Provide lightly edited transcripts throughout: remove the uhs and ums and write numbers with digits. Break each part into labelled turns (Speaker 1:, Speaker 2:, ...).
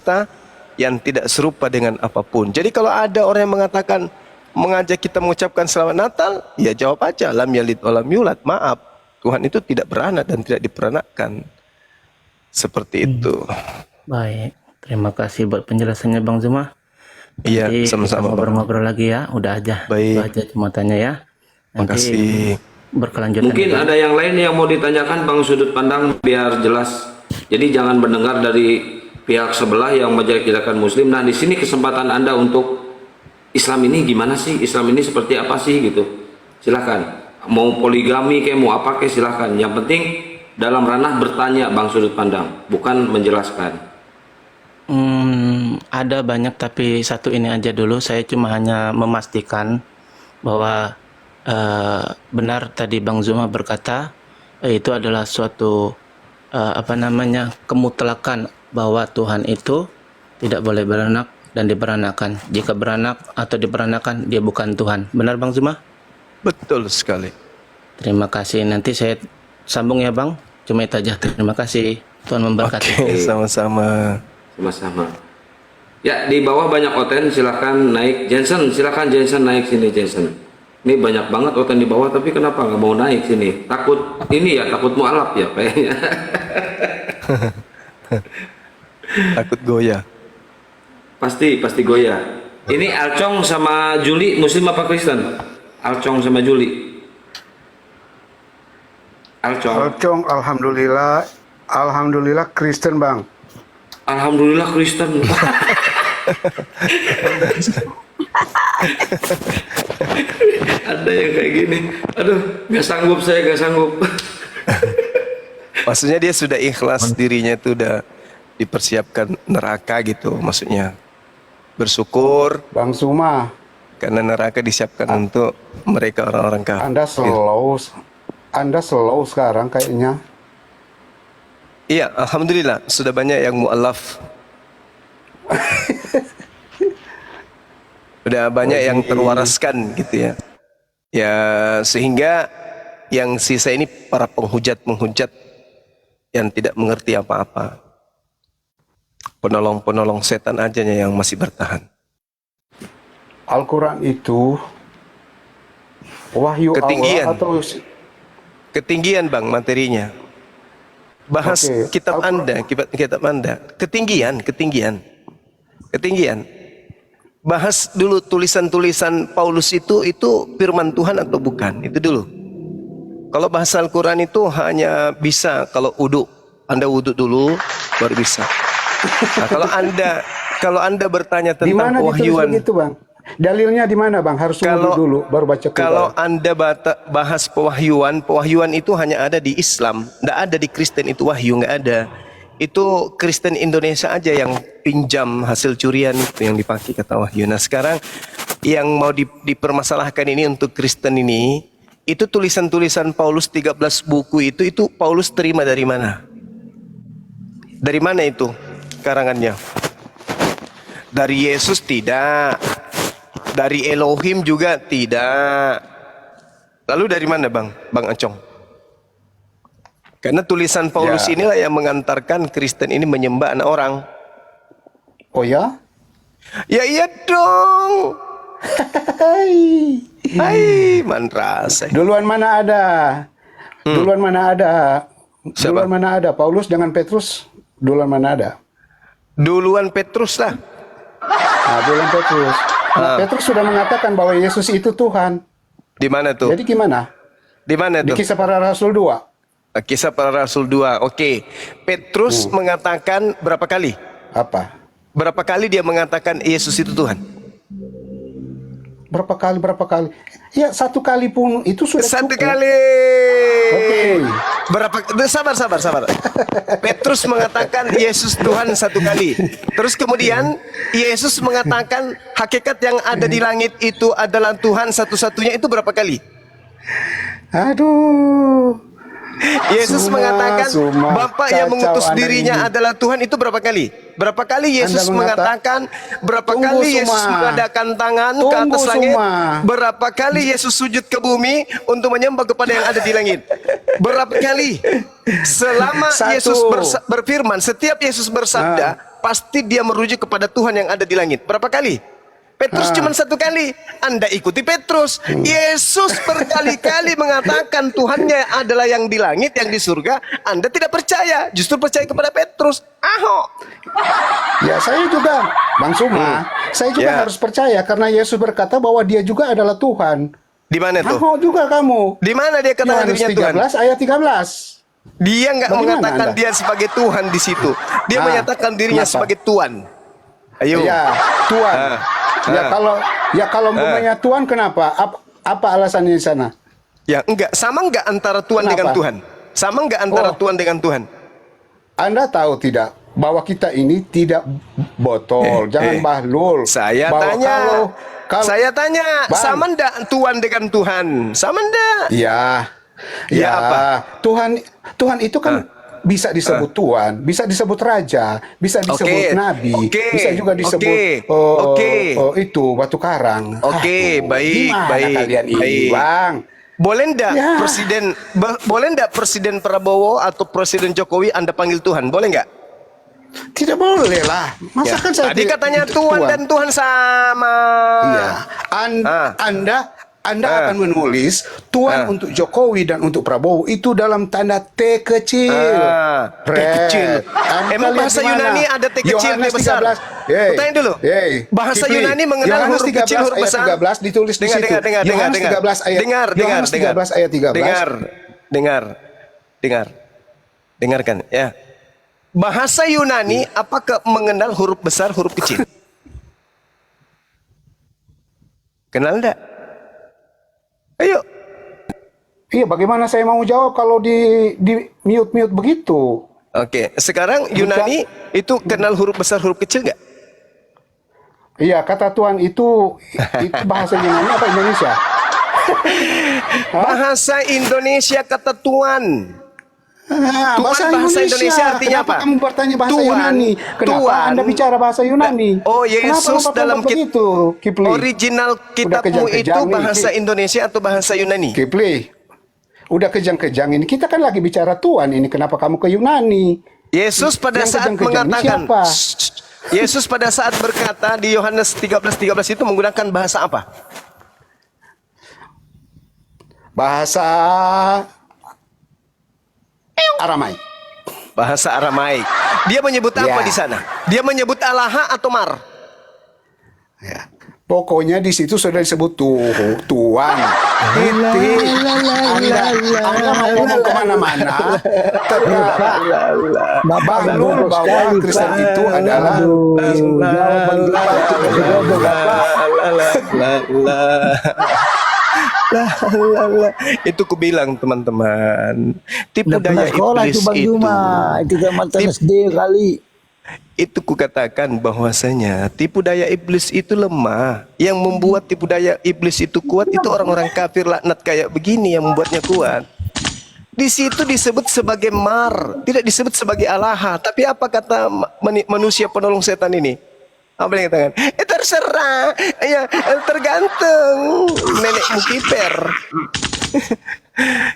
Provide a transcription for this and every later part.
Speaker 1: semesta yang tidak serupa dengan apapun. Jadi kalau ada orang yang mengajak kita mengucapkan selamat Natal, ya jawab aja, lam yalid walam yulad. Maaf, Tuhan itu tidak beranak dan tidak diperanakkan. Seperti itu.
Speaker 2: Baik, terima kasih buat penjelasannya Bang Zuma.
Speaker 1: Iya,
Speaker 2: Nanti kita
Speaker 1: sama-sama Bang.
Speaker 2: ngobrol-ngobrol lagi ya. Udah aja.
Speaker 1: Baik.
Speaker 2: Itu aja cuma tanya ya. Nanti
Speaker 1: Makasih.
Speaker 2: berkelanjutan.
Speaker 3: Mungkin ada yang lain yang mau ditanyakan Bang, sudut pandang biar jelas. Jadi jangan mendengar dari pihak sebelah yang menjelek-jelekan Muslim. Nah, di sini kesempatan Anda untuk Islam ini gimana sih? Islam ini seperti apa sih gitu? Silakan. Mau poligami kayak mau apa kayak silakan. Yang penting dalam ranah bertanya Bang, sudut pandang, bukan menjelaskan.
Speaker 2: Ada banyak tapi satu ini aja dulu. Saya cuma hanya memastikan bahwa benar tadi Bang Zuma berkata itu adalah suatu kemutlakan bahwa Tuhan itu tidak boleh beranak dan diperanakan. Jika beranak atau diperanakan, dia bukan Tuhan. Benar Bang Zuma?
Speaker 1: Betul sekali.
Speaker 2: Terima kasih. Nanti saya sambung ya Bang. Cuma itu aja. Terima kasih. Tuhan memberkati.
Speaker 1: Oke, sama-sama.
Speaker 3: Sama-sama. Ya, di bawah banyak oten, silahkan naik. Jensen, silahkan Jensen naik sini Jensen. Ini banyak banget oten di bawah, tapi kenapa nggak mau naik sini? Takut ini ya, takut mualaf ya kayaknya.
Speaker 1: Takut goyah.
Speaker 3: Pasti goyah. Ini Alcong sama Juli, Muslim apa Kristen? Alcong sama Juli.
Speaker 4: Alcong, alhamdulillah Kristen Bang.
Speaker 3: Alhamdulillah Kristen. Ada yang kayak gini. Aduh, nggak sanggup saya, nggak sanggup.
Speaker 1: Maksudnya dia sudah ikhlas, dirinya itu udah dipersiapkan neraka gitu, maksudnya bersyukur
Speaker 4: Bang Zuma,
Speaker 1: karena neraka disiapkan untuk mereka orang-orang kafir.
Speaker 4: Anda slow sekarang kayaknya.
Speaker 1: Iya, alhamdulillah sudah banyak yang mu'alaf. Udah banyak yang terwaraskan gitu ya. Ya sehingga yang sisa ini para penghujat-penghujat yang tidak mengerti apa-apa. Penolong-penolong setan aja yang masih bertahan.
Speaker 4: Al-Quran itu wahyu
Speaker 1: Ketinggian.
Speaker 4: Allah atau
Speaker 1: Ketinggian Bang materinya. Bahas
Speaker 4: Oke,
Speaker 1: kitab Anda, kitab Anda. Ketinggian. Bahas dulu tulisan-tulisan Paulus itu firman Tuhan atau bukan? Itu dulu. Kalau bahasa Al-Quran itu hanya bisa kalau wudu. Anda wudu dulu baru bisa. Nah, kalau anda bertanya
Speaker 4: di
Speaker 1: tentang
Speaker 4: mana ditulis
Speaker 1: pewahyuan,
Speaker 4: begitu Bang? Dalilnya di mana Bang? Harus wudu dulu baru baca Quran.
Speaker 1: kalau anda bahas pewahyuan itu hanya ada di Islam, tidak ada di Kristen itu wahyu, nggak ada. Itu Kristen Indonesia aja yang pinjam hasil curian itu yang dipakai kata wahyu. Nah sekarang yang mau dipermasalahkan ini untuk Kristen ini, itu tulisan-tulisan Paulus 13 buku itu Paulus terima dari mana? Dari mana itu karangannya? Dari Yesus tidak, dari Elohim juga tidak. Lalu dari mana Bang Acong? Karena tulisan Paulus inilah yang mengantarkan Kristen ini menyembah anak orang.
Speaker 4: Oh ya?
Speaker 1: Ya iya dong. Hai, mantras.
Speaker 4: Duluan mana ada? Duluan mana ada?
Speaker 1: Siapa?
Speaker 4: Duluan mana ada? Paulus dengan Petrus? Duluan mana ada?
Speaker 1: Duluan Petrus lah.
Speaker 4: Nah, duluan Petrus. Nah, Petrus sudah mengatakan bahwa Yesus itu Tuhan.
Speaker 1: Di mana tuh?
Speaker 4: Jadi gimana?
Speaker 1: Di mana
Speaker 4: Di
Speaker 1: tuh?
Speaker 4: Kisah Para Rasul 2.
Speaker 1: Kisah Para Rasul 2. Oke. Petrus mengatakan berapa kali?
Speaker 4: Apa?
Speaker 1: Berapa kali dia mengatakan Yesus itu Tuhan?
Speaker 4: Berapa kali? Ya, satu kali pun itu sudah
Speaker 1: Satu
Speaker 4: cukup.
Speaker 1: kali.
Speaker 4: Oke.
Speaker 1: Berapa? Sabar. Petrus mengatakan Yesus Tuhan satu kali. Terus kemudian Yesus mengatakan hakikat yang ada di langit itu adalah Tuhan satu-satunya, itu berapa kali?
Speaker 4: Aduh.
Speaker 1: Yesus mengatakan Bapa yang mengutus
Speaker 4: Anda
Speaker 1: dirinya
Speaker 4: ini.
Speaker 1: adalah Tuhan itu berapa kali? Berapa kali Yesus
Speaker 4: Anda
Speaker 1: mengatakan? Berapa
Speaker 4: Tunggu,
Speaker 1: kali Yesus
Speaker 4: Suma.
Speaker 1: mengadakan tangan ke
Speaker 4: Tunggu,
Speaker 1: atas langit?
Speaker 4: Suma.
Speaker 1: Berapa kali Yesus sujud ke bumi untuk menyembah kepada yang ada di langit? Berapa kali? Selama
Speaker 4: Satu.
Speaker 1: Yesus berfirman, setiap Yesus bersabda, pasti dia merujuk kepada Tuhan yang ada di langit. Berapa kali? Petrus cuma satu kali. Anda ikuti Petrus. Yesus berkali-kali mengatakan Tuhannya adalah yang di langit, yang di surga. Anda tidak percaya, justru percaya kepada Petrus. Ahok.
Speaker 4: Ya saya juga, Bang Suma, saya juga
Speaker 1: Ya.
Speaker 4: harus percaya karena Yesus berkata bahwa dia juga adalah Tuhan.
Speaker 1: Di mana tuh?
Speaker 4: Ahok juga kamu.
Speaker 1: Di mana dia katakan
Speaker 4: Yohanes
Speaker 1: dirinya Tuhan?
Speaker 4: 13 ayat 13.
Speaker 1: Dia nggak
Speaker 4: Bagaimana
Speaker 1: mengatakan
Speaker 4: Anda?
Speaker 1: dia sebagai Tuhan di situ. Dia menyatakan dirinya
Speaker 4: kenapa?
Speaker 1: sebagai Tuhan. Ayo.
Speaker 4: Ya, Tuhan. Ya kalau umpamanya Tuhan kenapa? Apa alasannya di sana?
Speaker 1: Ya, enggak. Sama enggak antara Tuhan
Speaker 4: Kenapa?
Speaker 1: dengan Tuhan? Sama enggak antara
Speaker 4: Oh.
Speaker 1: Tuhan dengan Tuhan?
Speaker 4: Anda tahu tidak bahwa kita ini tidak botol, jangan bahlul.
Speaker 1: Saya
Speaker 4: Bahwa
Speaker 1: tanya. Saya tanya,
Speaker 4: Bang.
Speaker 1: sama enggak Tuhan dengan Tuhan? Sama enggak?
Speaker 4: Ya,
Speaker 1: Ya, apa?
Speaker 4: Tuhan itu kan bisa disebut Tuhan, bisa disebut raja, bisa disebut
Speaker 1: Oke,
Speaker 4: nabi,
Speaker 1: oke,
Speaker 4: bisa juga disebut
Speaker 1: oke.
Speaker 4: itu batu karang.
Speaker 1: Oke, baik,
Speaker 4: gimana
Speaker 1: baik,
Speaker 4: kalian ini,
Speaker 1: baik.
Speaker 4: Bang?
Speaker 1: Boleh enggak
Speaker 4: Ya.
Speaker 1: boleh enggak Presiden Prabowo atau Presiden Jokowi Anda panggil Tuhan? Boleh enggak?
Speaker 4: Tidak boleh lah. Masa
Speaker 1: Ya.
Speaker 4: kan saya
Speaker 1: Tadi katanya Tuhan dan Tuhan sama.
Speaker 4: Iya. Anda akan menulis Tuhan untuk Jokowi dan untuk Prabowo itu dalam tanda T kecil.
Speaker 1: T kecil. Emang bahasa Yunani ada T kecil, T besar? Tanya dulu. Bahasa Yunani mengenal
Speaker 4: Yohanes
Speaker 1: huruf
Speaker 4: 13
Speaker 1: kecil, huruf
Speaker 4: ayat
Speaker 1: besar.
Speaker 4: 13 ditulis di situ. Yohanes 13 ayat Yohanes 13 ayat 13.
Speaker 1: Dengarkan ya. Bahasa Yunani apakah mengenal huruf besar, huruf kecil? Kenal enggak? Ayo.
Speaker 4: Iya, bagaimana saya mau jawab kalau di mute begitu?
Speaker 1: Oke, sekarang Yunani itu kenal huruf besar, huruf kecil nggak?
Speaker 4: Iya, kata Tuhan itu bahasa Yunani apa Indonesia?
Speaker 1: Bahasa Indonesia kata Tuhan.
Speaker 4: Tuhan,
Speaker 1: bahasa Indonesia artinya
Speaker 4: Kenapa
Speaker 1: apa?
Speaker 4: kamu bertanya bahasa
Speaker 1: Tuhan,
Speaker 4: Yunani? Kenapa
Speaker 1: Tuhan.
Speaker 4: Anda bicara bahasa Yunani?
Speaker 1: Oh,
Speaker 4: Kenapa
Speaker 1: Yesus
Speaker 4: lompat-lompat
Speaker 1: dalam
Speaker 4: begitu, Kipli?
Speaker 1: original kitabmu
Speaker 4: kejang-kejang
Speaker 1: itu
Speaker 4: nih,
Speaker 1: bahasa Indonesia atau bahasa Yunani?
Speaker 4: Kipli, udah kejang-kejang ini. Kita kan lagi bicara Tuhan ini. Kenapa kamu ke Yunani?
Speaker 1: Yesus pada
Speaker 4: Yang
Speaker 1: saat
Speaker 4: kejang-kejang ini
Speaker 1: mengatakan,
Speaker 4: siapa?
Speaker 1: Yesus pada saat berkata di Yohanes 13:13 itu menggunakan bahasa apa?
Speaker 4: Bahasa Aramaik.
Speaker 1: Bahasa Aramaik. Dia menyebut apa
Speaker 4: Ya.
Speaker 1: di sana? Dia menyebut Allah atau Mar?
Speaker 4: Ya. Pokoknya di situ sudah disebut Tuhan. Anda mau ngomong kemana-mana, bangun bahwa Kristen itu adalah
Speaker 1: Itu kubilang teman-teman, tipu
Speaker 5: Udah pernah
Speaker 1: daya
Speaker 5: sekolah
Speaker 1: iblis
Speaker 5: itu Bang
Speaker 1: itu.
Speaker 5: Juma. Itu zaman SD kali.
Speaker 1: Itu kukatakan bahwasanya tipu daya iblis itu lemah. Yang membuat tipu daya iblis itu kuat itu orang-orang kafir laknat kayak begini yang membuatnya kuat. Di situ disebut sebagai Mar, tidak disebut sebagai Allah. Tapi apa kata manusia penolong setan ini? Apa yang katakan? Terserah, ya tergantung nenekmu kiper.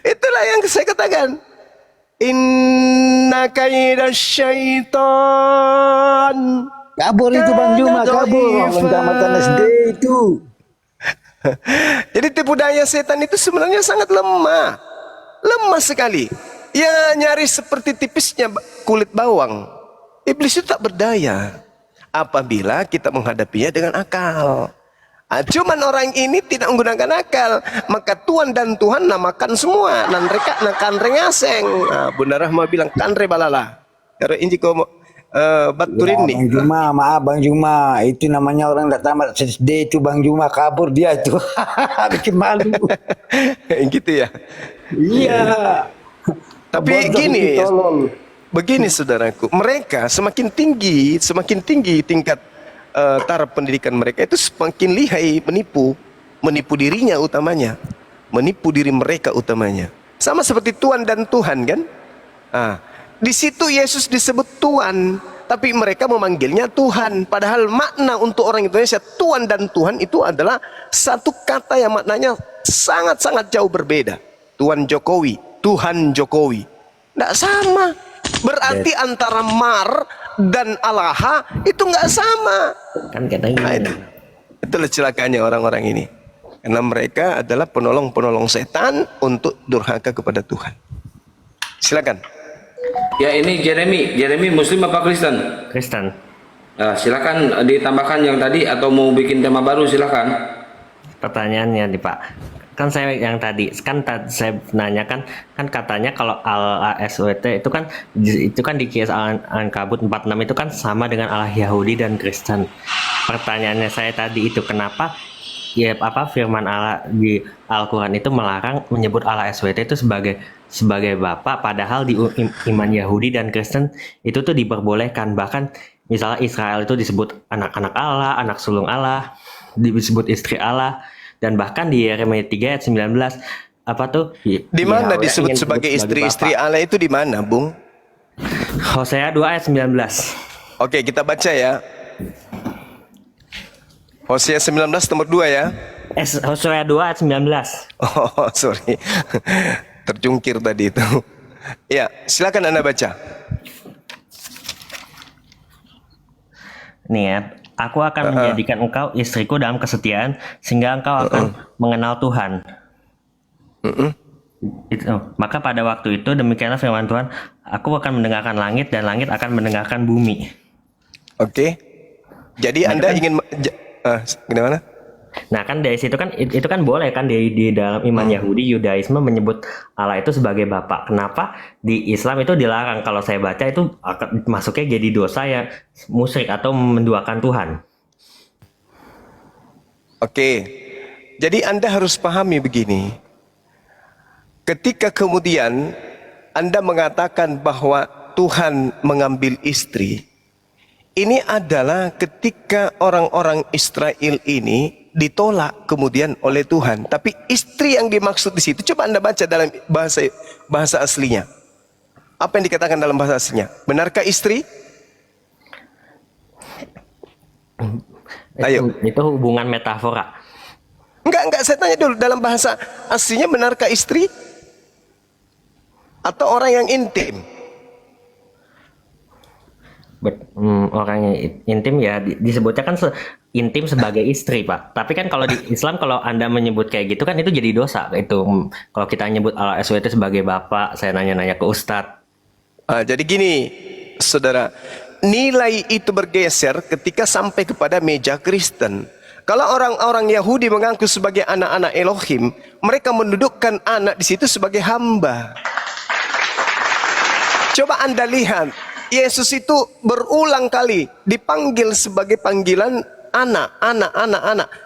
Speaker 1: Itulah yang saya katakan. Inna kaida syaitan.
Speaker 5: Kabur itu Bang Juma, kabur. Orang tamatan SD itu.
Speaker 1: Jadi tipu daya setan itu sebenarnya sangat lemah. Lemah sekali. Ya nyaris seperti tipisnya kulit bawang. Iblis itu tak berdaya apabila kita menghadapinya dengan akal. Cuman orang ini tidak menggunakan akal, maka Tuhan dan Tuhan namakan semua. Nan reka nakan rengaseng. Bunda Rahma bilang kanre balala. Kalau inji komo baturin nih.
Speaker 5: Bang Juma, maaf Bang Juma. Itu namanya orang tak tamat SD itu Bang Juma, kabur dia itu. Bikin malu.
Speaker 1: Gitu ya.
Speaker 5: Iya.
Speaker 1: Tapi
Speaker 5: Bodoh
Speaker 1: gini,
Speaker 5: itu tolol.
Speaker 1: begini saudaraku, mereka semakin tinggi tingkat taraf pendidikan mereka itu semakin lihai menipu dirinya utamanya, menipu diri mereka utamanya. Sama seperti Tuhan dan Tuhan kan? Di situ Yesus disebut Tuhan, tapi mereka memanggilnya Tuhan. Padahal makna untuk orang Indonesia Tuhan dan Tuhan itu adalah satu kata yang maknanya sangat-sangat jauh berbeda. Tuan Jokowi, Tuhan Jokowi, tidak sama. Berarti antara Mar dan Allah itu nggak sama.
Speaker 6: Kan katanya
Speaker 1: Itulah celakanya orang-orang ini, karena mereka adalah penolong-penolong setan untuk durhaka kepada Tuhan. Silakan.
Speaker 3: Ya, ini Jeremy Muslim apa Kristen?
Speaker 6: Kristen.
Speaker 3: Silakan ditambahkan yang tadi atau mau bikin tema baru, silakan.
Speaker 6: Pertanyaannya nih Pak, kan saya yang tadi saya nanyakan kan katanya kalau ASWT itu kan di Kias Al-Ankabut 46 itu kan sama dengan Allah Yahudi dan Kristen. Pertanyaannya saya tadi itu kenapa firman Allah di Al-Quran itu melarang menyebut Allah SWT itu sebagai Bapa, padahal di iman Yahudi dan Kristen itu tuh diperbolehkan. Bahkan misalnya Israel itu disebut anak-anak Allah, anak sulung Allah, disebut istri Allah, dan bahkan di Yeremia 3 ayat 19
Speaker 1: Di mana disebut sebagai istri-istri Allah itu di mana, Bung?
Speaker 6: Hosea 2 ayat 19.
Speaker 1: Oke, kita baca ya. Hosea 19 nomor 2 ya.
Speaker 6: Hosea 2 ayat 19.
Speaker 1: Oh, sorry. Terjungkir tadi itu. Ya, silakan Anda baca.
Speaker 6: Nih ya, aku akan menjadikan engkau istriku dalam kesetiaan sehingga engkau akan mengenal Tuhan. Maka pada waktu itu demikianlah firman Tuhan, aku akan mendengarkan langit dan langit akan mendengarkan bumi.
Speaker 1: Oke. Jadi Anda ingin gimana?
Speaker 6: Nah kan dari situ kan itu kan boleh kan di dalam iman Yahudi Yudaisme menyebut Allah itu sebagai Bapa. Kenapa di Islam itu dilarang? Kalau saya baca itu masuknya jadi dosa yang musyrik atau menduakan Tuhan.
Speaker 1: Oke. Jadi Anda harus pahami begini. Ketika kemudian Anda mengatakan bahwa Tuhan mengambil istri, ini adalah ketika orang-orang Israel ini ditolak kemudian oleh Tuhan. Tapi istri yang dimaksud di situ, coba Anda baca dalam bahasa aslinya. Apa yang dikatakan dalam bahasa aslinya? Benarkah istri? Ayo.
Speaker 6: Itu hubungan metafora.
Speaker 1: Enggak, saya tanya dulu, dalam bahasa aslinya benarkah istri? Atau orang yang intim?
Speaker 6: Orang yang intim ya disebutnya kan intim sebagai istri, Pak. Tapi kan kalau di Islam kalau Anda menyebut kayak gitu kan itu jadi dosa. Itu kalau kita nyebut Allah SWT sebagai Bapak, saya nanya-nanya ke Ustadz.
Speaker 1: Jadi gini, saudara, nilai itu bergeser ketika sampai kepada meja Kristen. Kalau orang-orang Yahudi mengaku sebagai anak-anak Elohim, mereka mendudukkan anak di situ sebagai hamba. Coba Anda lihat, Yesus itu berulang kali dipanggil sebagai panggilan anak.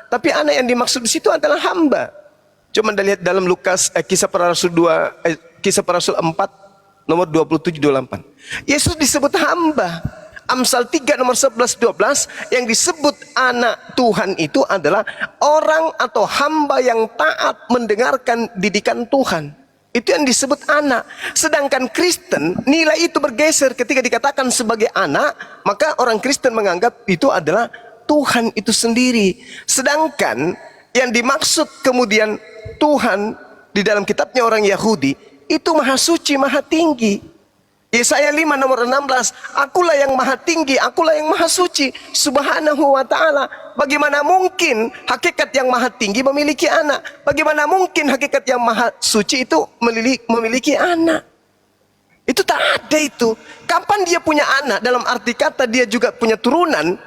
Speaker 1: Tapi anak yang dimaksud di situ adalah hamba. Coba Anda lihat dalam Lukas Kisah Para Rasul 4 nomor 27-28. Yesus disebut hamba. Amsal 3 nomor 11-12 yang disebut anak Tuhan itu adalah orang atau hamba yang taat mendengarkan didikan Tuhan. Itu yang disebut anak. Sedangkan Kristen, nilai itu bergeser ketika dikatakan sebagai anak, maka orang Kristen menganggap itu adalah Tuhan itu sendiri. Sedangkan yang dimaksud kemudian Tuhan di dalam kitabnya orang Yahudi, itu maha suci, maha tinggi. Yesaya 5 nomor 16, akulah yang maha tinggi, akulah yang maha suci, subhanahu wa ta'ala. Bagaimana mungkin hakikat yang maha tinggi memiliki anak? Bagaimana mungkin hakikat yang maha suci itu memiliki anak? Itu tak ada itu. Kapan dia punya anak? Dalam arti kata dia juga punya turunan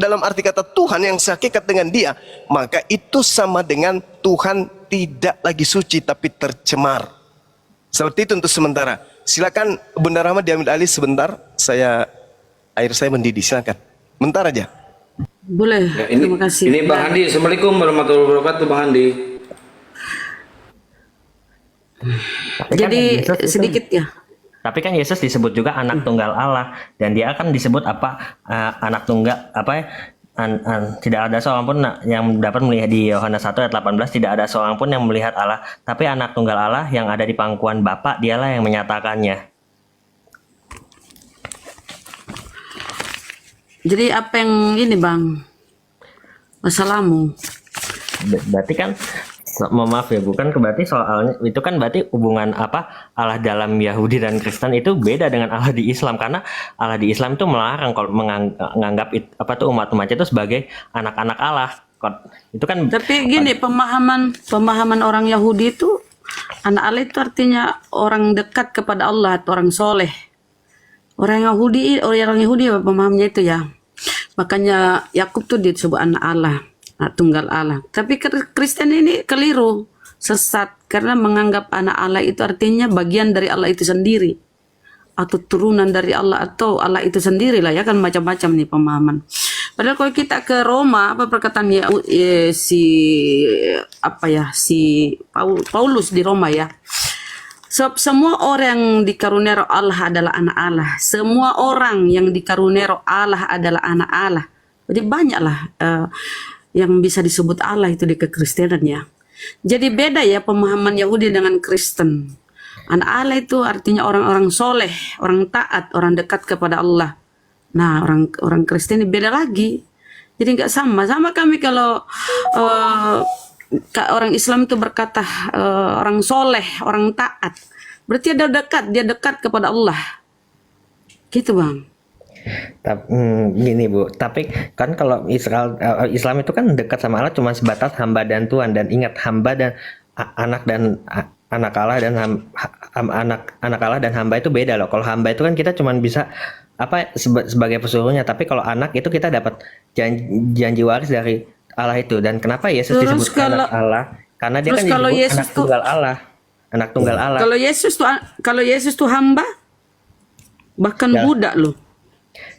Speaker 1: dalam arti kata Tuhan yang sehakikat dengan dia. Maka itu sama dengan Tuhan tidak lagi suci tapi tercemar. Seperti itu untuk sementara. Silakan Bunda Rahma diambil alih sebentar. Air saya mendidih. Silakan. Bentar aja.
Speaker 7: Boleh.
Speaker 3: Ya,
Speaker 7: Terima kasih.
Speaker 3: Ini Bang Handi. Assalamualaikum warahmatullahi wabarakatuh, Bang Handi.
Speaker 7: Jadi sedikit ya.
Speaker 6: Tapi kan Yesus disebut juga anak tunggal Allah dan dia akan disebut anak tunggal tidak ada seorang pun yang dapat melihat di Yohanes 1 ayat 18, tidak ada seorang pun yang melihat Allah, tapi anak tunggal Allah yang ada di pangkuan Bapa, dialah yang menyatakannya.
Speaker 7: Jadi apa yang ini Bang? Masalahmu.
Speaker 6: Berarti kan, mohon maaf ya, bukan berarti soalnya itu kan berarti hubungan apa Allah dalam Yahudi dan Kristen itu beda dengan Allah di Islam, karena Allah di Islam itu melarang kalau menganggap apa tuh umat-umatnya itu sebagai anak-anak Allah. Itu kan.
Speaker 7: Tapi gini, pemahaman orang Yahudi itu anak Allah itu artinya orang dekat kepada Allah atau orang soleh. Orang Yahudi pemahamnya itu ya. Makanya Yakub tuh disebut anak Allah, anak tunggal Allah. Tapi Kristen ini keliru, sesat, karena menganggap anak Allah itu artinya bagian dari Allah itu sendiri, atau turunan dari Allah, atau Allah itu sendiri lah ya, kan macam-macam nih pemahaman. Padahal kalau kita ke Roma, apa perkataan si Paulus di Roma ya. Semua orang yang dikaruniai roh Allah adalah anak Allah. Semua orang yang dikaruniai roh Allah adalah anak Allah. Jadi banyaklah yang bisa disebut Allah itu di kekristenan ya. Jadi beda ya pemahaman Yahudi dengan Kristen. Anak Allah itu artinya orang-orang soleh, orang taat, orang dekat kepada Allah. Nah, orang Kristen ini beda lagi. Jadi nggak sama. Sama kami kalau orang Islam itu berkata orang soleh, orang taat. Berarti dia dekat kepada Allah. Gitu Bang.
Speaker 6: Gini Bu, tapi kan kalau Islam itu kan dekat sama Allah cuma sebatas hamba dan Tuhan, dan ingat hamba dan anak Allah dan anak Allah dan hamba itu beda loh. Kalau hamba itu kan kita cuma bisa sebagai pesuruhnya, tapi kalau anak itu kita dapat janji waris dari Allah itu. Dan kenapa Yesus disebut anak Allah? Karena dia kan disebut anak tunggal Allah. Anak tunggal Allah.
Speaker 7: Kalau Yesus tuh hamba, bahkan budak loh.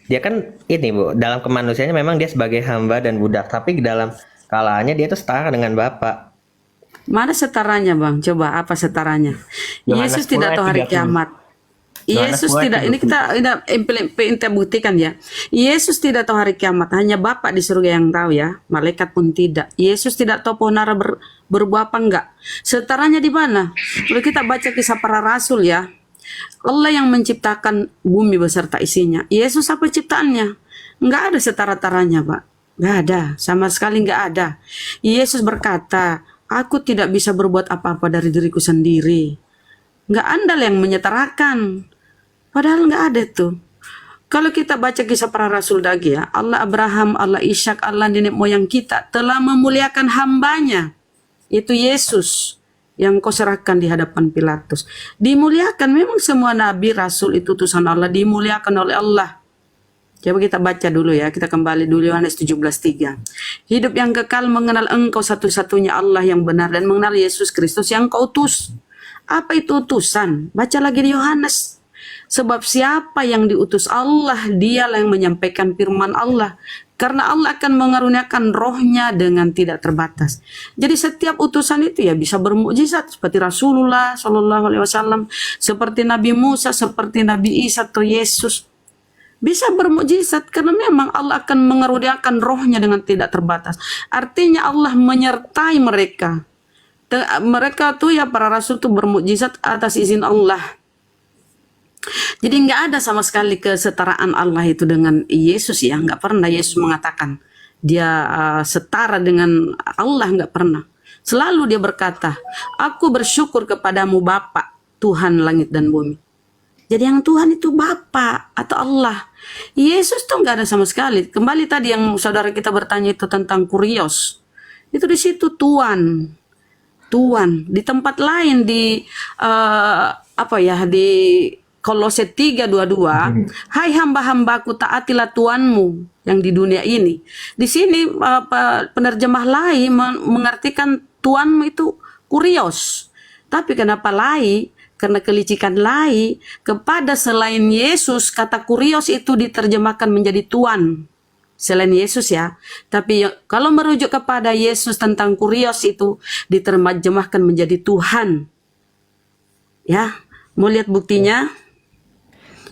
Speaker 6: Dia kan ini Bu, dalam kemanusiaannya memang dia sebagai hamba dan budak, tapi dalam kalahannya dia tuh setara dengan Bapa.
Speaker 7: Mana setaranya Bang? Coba apa setaranya?
Speaker 6: Yohanes
Speaker 7: Yesus tidak tahu hari kiamat. Yesus tidak, ini kita buktikan ya. Yesus tidak tahu hari kiamat, hanya Bapa di surga yang tahu ya. Malaikat pun tidak. Yesus tidak tahu pohon ara berbuah apa enggak. Setaranya di mana? Kalau kita baca kisah para rasul ya, Allah yang menciptakan bumi beserta isinya. Yesus apa ciptaannya? Enggak ada setara-taranya Pak. Enggak ada, sama sekali enggak ada. Yesus berkata, aku tidak bisa berbuat apa-apa dari diriku sendiri. Enggak andal yang menyetarakan. Padahal nggak ada tuh. Kalau kita baca kisah para rasul lagi ya, Allah Abraham, Allah Ishak, Allah nenek moyang kita telah memuliakan hambanya. Itu Yesus yang kau serahkan di hadapan Pilatus. Dimuliakan, memang semua nabi, rasul itu utusan Allah, dimuliakan oleh Allah. Coba kita baca dulu ya, kita kembali dulu Yohanes 17:3. Hidup yang kekal mengenal engkau satu-satunya Allah yang benar dan mengenal Yesus Kristus yang kau utus. Apa itu utusan? Baca lagi di Yohanes. Sebab siapa yang diutus Allah, dialah yang menyampaikan firman Allah. Karena Allah akan mengaruniakan rohnya dengan tidak terbatas. Jadi setiap utusan itu ya bisa bermukjizat. Seperti Rasulullah SAW, seperti Nabi Musa, seperti Nabi Isa atau Yesus. Bisa bermukjizat karena memang Allah akan mengaruniakan rohnya dengan tidak terbatas. Artinya Allah menyertai mereka. Mereka tuh ya para rasul tuh bermukjizat atas izin Allah. Jadi nggak ada sama sekali kesetaraan Allah itu dengan Yesus ya, nggak pernah Yesus mengatakan dia setara dengan Allah, nggak pernah. Selalu dia berkata, aku bersyukur kepadamu Bapa, Tuhan langit dan bumi. Jadi yang Tuhan itu Bapa atau Allah. Yesus tuh nggak ada sama sekali. Kembali tadi yang saudara kita bertanya itu tentang kurios, itu di situ Tuhan. Di tempat lain di di Kolose 3:22, hai hamba-hambaku taatilah Tuhanmu yang di dunia ini. Di sini penerjemah lain mengartikan Tuhanmu itu kurios. Tapi kenapa lai? Karena kelicikan lai kepada selain Yesus, kata kurios itu diterjemahkan menjadi Tuhan. Selain Yesus ya. Tapi kalau merujuk kepada Yesus tentang kurios itu diterjemahkan menjadi Tuhan. Ya, mau lihat buktinya?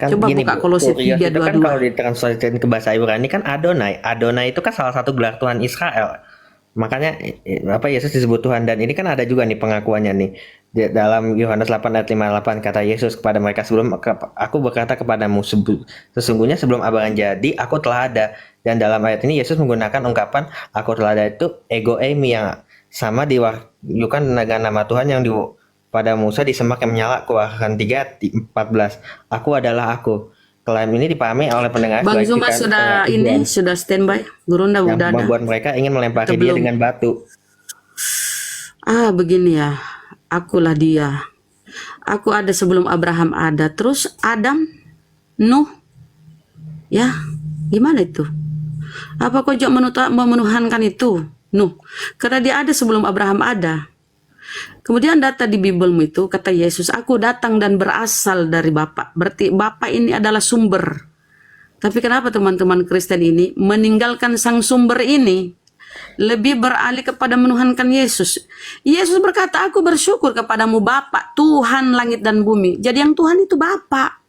Speaker 6: Kan
Speaker 7: Coba
Speaker 6: gini
Speaker 7: buka
Speaker 6: Bu,
Speaker 7: Kolose
Speaker 6: Kurios itu kan
Speaker 7: 3:22.
Speaker 6: kalau ditranslasikan ke bahasa Ibrani kan Adonai. Adonai itu kan salah satu gelar Tuhan Israel. Makanya apa Yesus disebut Tuhan, dan ini kan ada juga nih pengakuannya nih. Dalam Yohanes 8 ayat 58 kata Yesus kepada mereka, sebelum aku berkata kepadamu sesungguhnya sebelum Abraham jadi aku telah ada. Dan dalam ayat ini Yesus menggunakan ungkapan aku telah ada itu ego eimi yang sama diwahyukan dengan nama Tuhan yang pada Musa di semak yang menyala, Keluaran 3:14. Aku adalah aku. Klaim ini dipahami oleh pendengar
Speaker 7: Bang
Speaker 6: sebagai
Speaker 7: Zuma
Speaker 6: ciptaan,
Speaker 7: sudah
Speaker 6: Tuhan
Speaker 7: sudah standby. Gurunda
Speaker 6: yang
Speaker 7: udah ada.
Speaker 6: membuat mereka ingin melempari
Speaker 7: Atau
Speaker 6: dia
Speaker 7: belum?
Speaker 6: dengan batu.
Speaker 7: Begini ya. Akulah dia. Aku ada sebelum Abraham ada. Terus Adam, Nuh. Ya, gimana itu? Apa kau juga memenuhankan itu? Nuh. Karena dia ada sebelum Abraham ada. Kemudian data di Bibelmu itu kata Yesus, aku datang dan berasal dari Bapa. Berarti Bapa ini adalah sumber. Tapi kenapa teman-teman Kristen ini meninggalkan sang sumber ini? Lebih beralih kepada menuhankan Yesus. Yesus berkata, aku bersyukur kepadamu Bapa, Tuhan langit dan bumi. Jadi yang Tuhan itu Bapa.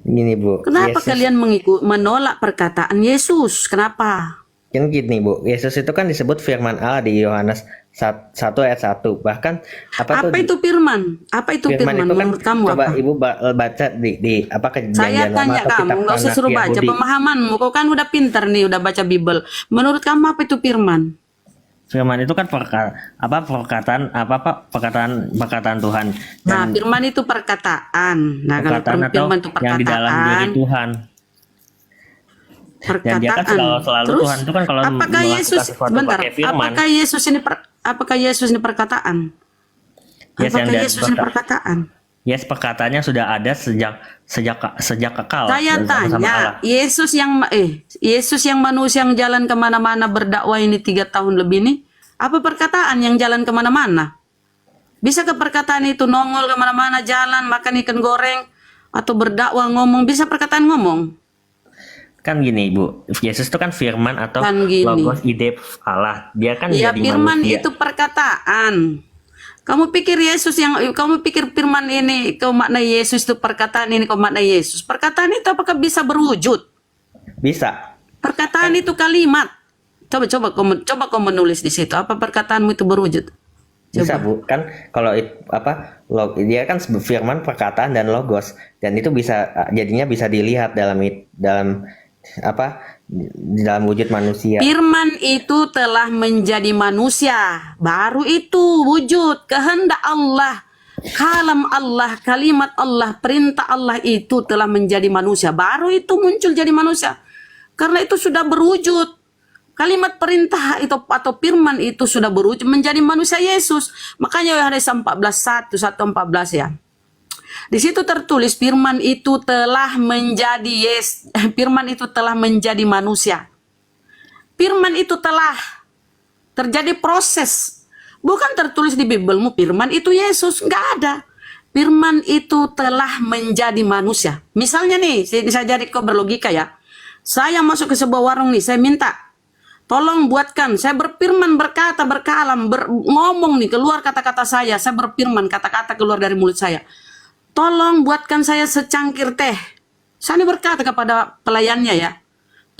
Speaker 6: Gini Bu,
Speaker 7: Kenapa
Speaker 6: Yesus
Speaker 7: kalian menolak perkataan Yesus? Kenapa?
Speaker 6: kan gini Bu, Yesus itu kan disebut firman Allah di Yohanes 1 ayat 1. Bahkan
Speaker 7: Apa itu firman? Apa itu firman,
Speaker 6: itu kan,
Speaker 7: menurut kamu
Speaker 6: coba
Speaker 7: apa?
Speaker 6: Ibu baca di apa
Speaker 7: Saya
Speaker 6: kejadian lama
Speaker 7: tanya
Speaker 6: atau
Speaker 7: kamu,
Speaker 6: kitab
Speaker 7: nggak usah
Speaker 6: Tanakh
Speaker 7: suruh baca
Speaker 6: Yahudi.
Speaker 7: pemahamanmu. Kau kan udah pinter nih, udah baca Bible. Menurut kamu apa itu firman?
Speaker 6: Firman itu kan perkataan Tuhan.
Speaker 7: Nah,
Speaker 6: Dan
Speaker 7: firman itu perkataan. Nah, kalau
Speaker 6: perkataan atau
Speaker 7: firman itu
Speaker 6: yang di dalam diri
Speaker 7: perkataan,
Speaker 6: Tuhan. Dan dia kan selalu
Speaker 7: Terus,
Speaker 6: Tuhan itu kan kalau
Speaker 7: apakah
Speaker 6: melakukan
Speaker 7: Yesus
Speaker 6: sesuatu
Speaker 7: bentar?
Speaker 6: pakai firman.
Speaker 7: Apakah Yesus ini perkataan?
Speaker 6: Yes, yang
Speaker 7: Apakah
Speaker 6: dari
Speaker 7: Yesus ini perkataan?
Speaker 6: Yes, perkataannya sudah ada sejak kekal.
Speaker 7: Saya
Speaker 6: bersama-sama Allah.
Speaker 7: tanya, Yesus yang manusia yang jalan kemana-mana berdakwah ini 3 tahun lebih nih, apa perkataan yang jalan kemana-mana? Bisa ke perkataan itu nongol kemana-mana, jalan, makan ikan goreng, atau berdakwah ngomong, bisa perkataan ngomong?
Speaker 6: Kan gini Bu, Yesus itu kan firman atau
Speaker 7: Kan gini.
Speaker 6: logos ide Allah. Dia kan
Speaker 7: Ya,
Speaker 6: jadi
Speaker 7: firman
Speaker 6: manusia.
Speaker 7: itu perkataan. Kamu pikir firman ini kau makna Yesus itu perkataan ini kau makna Yesus. Perkataan itu apakah bisa berwujud?
Speaker 6: Bisa.
Speaker 7: Perkataan itu kalimat. Coba kau menulis di situ apa perkataanmu itu berwujud.
Speaker 6: Bisa Bu, kan kalau dia kan firman, perkataan dan logos, dan itu bisa jadinya bisa dilihat dalam di dalam wujud manusia.
Speaker 7: Firman itu telah menjadi manusia, baru itu wujud kehendak Allah, kalam Allah, kalimat Allah, perintah Allah itu telah menjadi manusia, baru itu muncul jadi manusia. Karena itu sudah berwujud. Kalimat perintah itu atau firman itu sudah berwujud menjadi manusia Yesus. Makanya Yohanes 14:1-14 ya. Di situ tertulis firman itu telah menjadi firman itu telah menjadi manusia. Firman itu telah terjadi proses. Bukan tertulis di Bibelmu firman itu Yesus, enggak ada. Firman itu telah menjadi manusia. Misalnya nih, saya jadi kau berlogika ya. Saya masuk ke sebuah warung nih, saya minta tolong buatkan, saya berfirman, berkata, berkalam, ngomong nih, keluar kata-kata saya berfirman, kata-kata keluar dari mulut saya. Tolong buatkan saya secangkir teh. Saya ini berkata kepada pelayannya ya,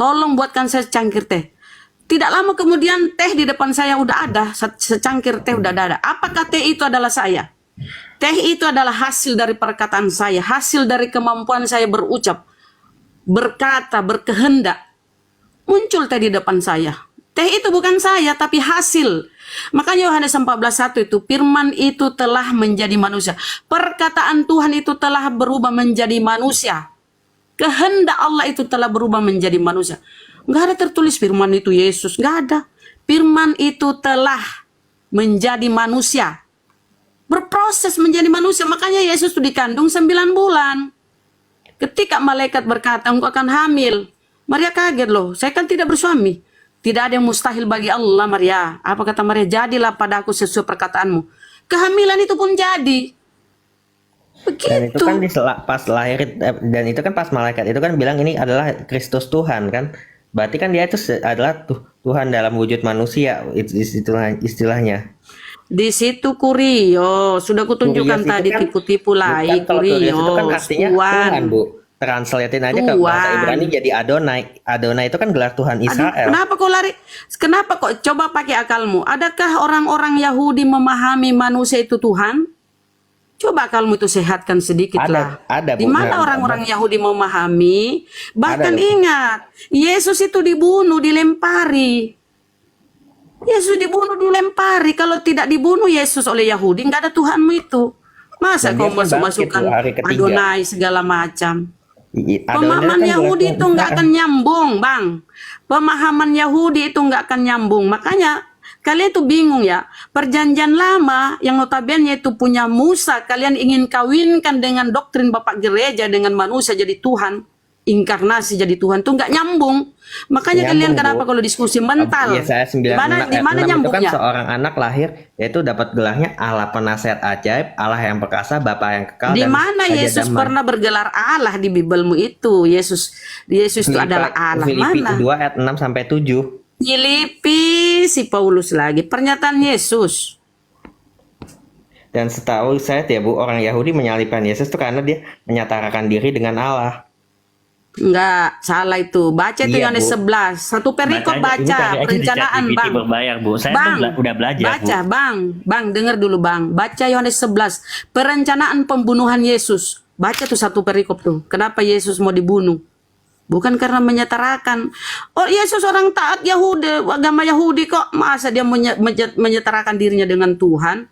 Speaker 7: tolong buatkan saya secangkir teh. Tidak lama kemudian teh di depan saya udah ada, secangkir teh udah ada. Apakah teh itu adalah saya? Teh itu adalah hasil dari perkataan saya, hasil dari kemampuan saya berucap, berkata, berkehendak. Muncul teh di depan saya. Teh itu bukan saya, tapi hasil. Makanya Yohanes 14:1 itu, firman itu telah menjadi manusia. Perkataan Tuhan itu telah berubah menjadi manusia. Kehendak Allah itu telah berubah menjadi manusia. Enggak ada tertulis firman itu Yesus, enggak ada. Firman itu telah menjadi manusia. Berproses menjadi manusia. Makanya Yesus itu dikandung 9 bulan. Ketika malaikat berkata, engkau akan hamil. Maria kaget loh, saya kan tidak bersuami. Tidak ada yang mustahil bagi Allah, Maria. Apa kata Maria? Jadilah padaku sesuai perkataanmu. Kehamilan itu pun jadi. Begitu.
Speaker 6: Dan itu kan pas lahir, dan itu kan pas malaikat itu kan bilang ini adalah Kristus Tuhan kan. Berarti kan dia itu adalah Tuhan dalam wujud manusia, istilahnya.
Speaker 7: Di situ Kurio, sudah kutunjukkan
Speaker 6: Kurios
Speaker 7: tadi
Speaker 6: itu kan,
Speaker 7: tipu-tipu lain.
Speaker 6: kalau Kurios itu kan
Speaker 7: Kurio,
Speaker 6: artinya
Speaker 7: Tuhan.
Speaker 6: Tuhan Bu. translatein aja ke bahasa
Speaker 7: Tuhan.
Speaker 6: Ibrani jadi Adonai. Adonai itu kan gelar Tuhan
Speaker 7: Aduh,
Speaker 6: Israel.
Speaker 7: kenapa kok lari? Kenapa kok coba pakai akalmu? Adakah orang-orang Yahudi memahami manusia itu Tuhan? Coba akalmu itu sehatkan sedikit lah.
Speaker 6: Ada,
Speaker 7: Di
Speaker 6: Bu.
Speaker 7: mana
Speaker 6: Nah,
Speaker 7: orang-orang Yahudi memahami? Bahkan
Speaker 6: Ada.
Speaker 7: ingat, Yesus itu dibunuh, dilempari. Yesus dibunuh, dilempari. Kalau tidak dibunuh Yesus oleh Yahudi, nggak ada Tuhanmu itu. Masa
Speaker 6: Dan
Speaker 7: kau
Speaker 6: dia kan
Speaker 7: masuk-masukkan
Speaker 6: bangkit, Bu, hari ketiga.
Speaker 7: Adonai segala macam?
Speaker 6: Adonai
Speaker 7: Pemahaman
Speaker 6: kan
Speaker 7: Yahudi
Speaker 6: gelar
Speaker 7: itu
Speaker 6: Tuhan
Speaker 7: nggak akan nyambung, Bang. Pemahaman Yahudi itu nggak akan nyambung. Makanya kalian itu bingung ya. Perjanjian lama yang notabene itu punya Musa, kalian ingin kawinkan dengan doktrin Bapak Gereja dengan manusia jadi Tuhan, inkarnasi jadi Tuhan tuh nggak nyambung. Makanya
Speaker 6: Nyambung,
Speaker 7: kalian
Speaker 6: Bu.
Speaker 7: kenapa kalau diskusi mental?
Speaker 6: Yesaya 9
Speaker 7: Di mana
Speaker 6: ayat 6 itu kan
Speaker 7: nyambungnya?
Speaker 6: seorang anak lahir yaitu dapat gelarnya Allah penasehat ajaib, Allah yang perkasa, Bapa yang kekal,
Speaker 7: Di
Speaker 6: dan
Speaker 7: mana
Speaker 6: Raja
Speaker 7: Yesus
Speaker 6: damai.
Speaker 7: pernah bergelar Allah di Bibelmu itu? Yesus itu adalah Allah.
Speaker 6: Filipi
Speaker 7: Mana?
Speaker 6: 2 ayat 6 sampai 7.
Speaker 7: Filipi si Paulus lagi. Pernyataan Yesus.
Speaker 6: Dan setahu saya ya Bu, orang Yahudi menyalibkan Yesus itu karena dia menyatarakan diri dengan Allah.
Speaker 7: Enggak, salah itu. Baca itu
Speaker 6: Iya,
Speaker 7: Yohanes
Speaker 6: Bu.
Speaker 7: 11. Satu perikop
Speaker 6: Baca aja- ini cari
Speaker 7: baca
Speaker 6: aja di
Speaker 7: perencanaan,
Speaker 6: ChatGPT
Speaker 7: Bang.
Speaker 6: berbayar, Bu. Saya
Speaker 7: Bang,
Speaker 6: tuh udah belajar,
Speaker 7: baca,
Speaker 6: Bu.
Speaker 7: Bang, denger dulu, Bang. Baca Yohanes 11. Perencanaan pembunuhan Yesus. Baca tuh satu perikop tuh. Kenapa Yesus mau dibunuh? Bukan karena menyetarakan. Oh, Yesus orang taat Yahudi, agama Yahudi kok. Masa dia menyetarakan dirinya dengan Tuhan?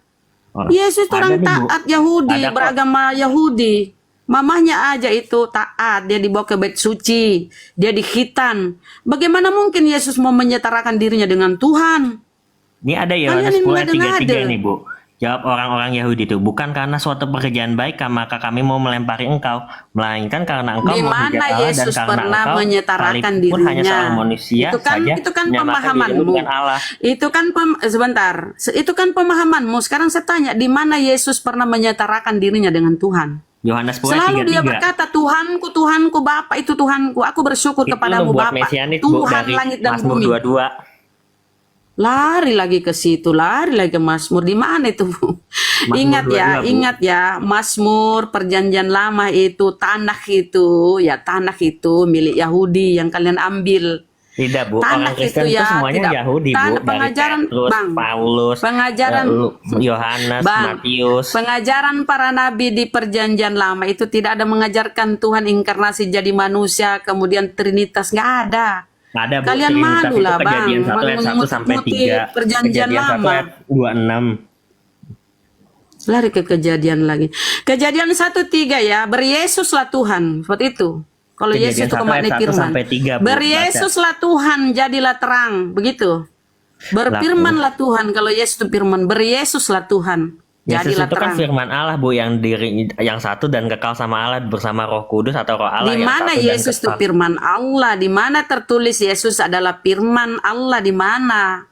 Speaker 6: Oh,
Speaker 7: Yesus itu
Speaker 6: ada
Speaker 7: orang
Speaker 6: nih, Bu.
Speaker 7: taat Yahudi,
Speaker 6: Ada kok.
Speaker 7: beragama Yahudi. Mamahnya aja itu taat, dia dibawa ke bait suci, dia dikhitan. Bagaimana mungkin Yesus mau menyetarakan dirinya dengan Tuhan?
Speaker 6: Ini ada
Speaker 7: Kalian
Speaker 6: Yohanes
Speaker 7: ini
Speaker 6: 10 ayat
Speaker 7: mengada-ngada.
Speaker 6: 33 nih, Bu. Jawab orang-orang Yahudi itu, bukan karena suatu pekerjaan baik maka kami mau melempari engkau, melainkan karena engkau
Speaker 7: Di
Speaker 6: menghujat
Speaker 7: mana
Speaker 6: Allah dan
Speaker 7: Yesus
Speaker 6: karena
Speaker 7: pernah
Speaker 6: engkau
Speaker 7: menyetarakan
Speaker 6: sekalipun hanya
Speaker 7: dirinya?
Speaker 6: seorang manusia
Speaker 7: Itu kan
Speaker 6: saja menyamakan dirimu
Speaker 7: pemahamanmu.
Speaker 6: dengan Allah.
Speaker 7: Itu kan sebentar. Itu kan pemahamanmu. Sekarang saya tanya, di mana Yesus pernah menyetarakan dirinya dengan Tuhan?
Speaker 6: Yohanes 10 ayat
Speaker 7: Selalu dia
Speaker 6: 33.
Speaker 7: berkata, Tuhanku, Tuhanku, Bapa itu Tuhanku. Aku bersyukur
Speaker 6: Itu
Speaker 7: kepadamu
Speaker 6: nubuat
Speaker 7: Bapa,
Speaker 6: mesianis, Bu,
Speaker 7: Tuhan
Speaker 6: dari
Speaker 7: langit dan
Speaker 6: Mazmur
Speaker 7: bumi.
Speaker 6: 22.
Speaker 7: Lari lagi ke situ, lari lagi ke Mazmur. Di mana itu? Ingat ya,
Speaker 6: 22, Bu.
Speaker 7: ingat ya. Mazmur Perjanjian Lama itu tanah itu milik Yahudi yang kalian ambil.
Speaker 6: Tidak, Bu.
Speaker 7: Tanah
Speaker 6: Orang Kristen
Speaker 7: itu
Speaker 6: itu
Speaker 7: ya,
Speaker 6: semuanya
Speaker 7: tidak.
Speaker 6: Yahudi, Bu.
Speaker 7: Tanah
Speaker 6: Dari
Speaker 7: pengajaran,
Speaker 6: Petrus,
Speaker 7: Bang.
Speaker 6: Paulus,
Speaker 7: Pengajaran,
Speaker 6: Yohanes,
Speaker 7: Bang,
Speaker 6: Matius.
Speaker 7: pengajaran para nabi di Perjanjian Lama itu tidak ada mengajarkan Tuhan inkarnasi jadi manusia, kemudian Trinitas, nggak ada.
Speaker 6: Nggak ada, Bu.
Speaker 7: Kalian
Speaker 6: Trinitas
Speaker 7: malu
Speaker 6: itu
Speaker 7: lah, Bang,
Speaker 6: Kejadian 1 ayat 1 sampai
Speaker 7: mengikuti
Speaker 6: 3.
Speaker 7: Perjanjian
Speaker 6: Kejadian 1
Speaker 7: Lama.
Speaker 6: ayat 26.
Speaker 7: Lari ke kejadian lagi. Kejadian 1:3 ya, beryesuslah Tuhan, seperti itu. Kalau
Speaker 6: Kejadian
Speaker 7: Yesus itu
Speaker 6: 1
Speaker 7: kemaknai
Speaker 6: ayat 1
Speaker 7: firman.
Speaker 6: sampai 3, Bu,
Speaker 7: Beryesuslah Tuhan, jadilah terang, begitu. Berfirmanlah Tuhan, kalau Yesus itu firman, beryesuslah Tuhan,
Speaker 6: Yesus
Speaker 7: jadilah
Speaker 6: itu kan
Speaker 7: terang.
Speaker 6: firman Allah, Bu, yang satu dan kekal sama Allah bersama Roh Kudus atau Roh Allah
Speaker 7: Di
Speaker 6: yang
Speaker 7: mana
Speaker 6: satu dan
Speaker 7: Yesus itu
Speaker 6: kekal.
Speaker 7: firman Allah? Di mana tertulis Yesus adalah firman Allah? Di mana?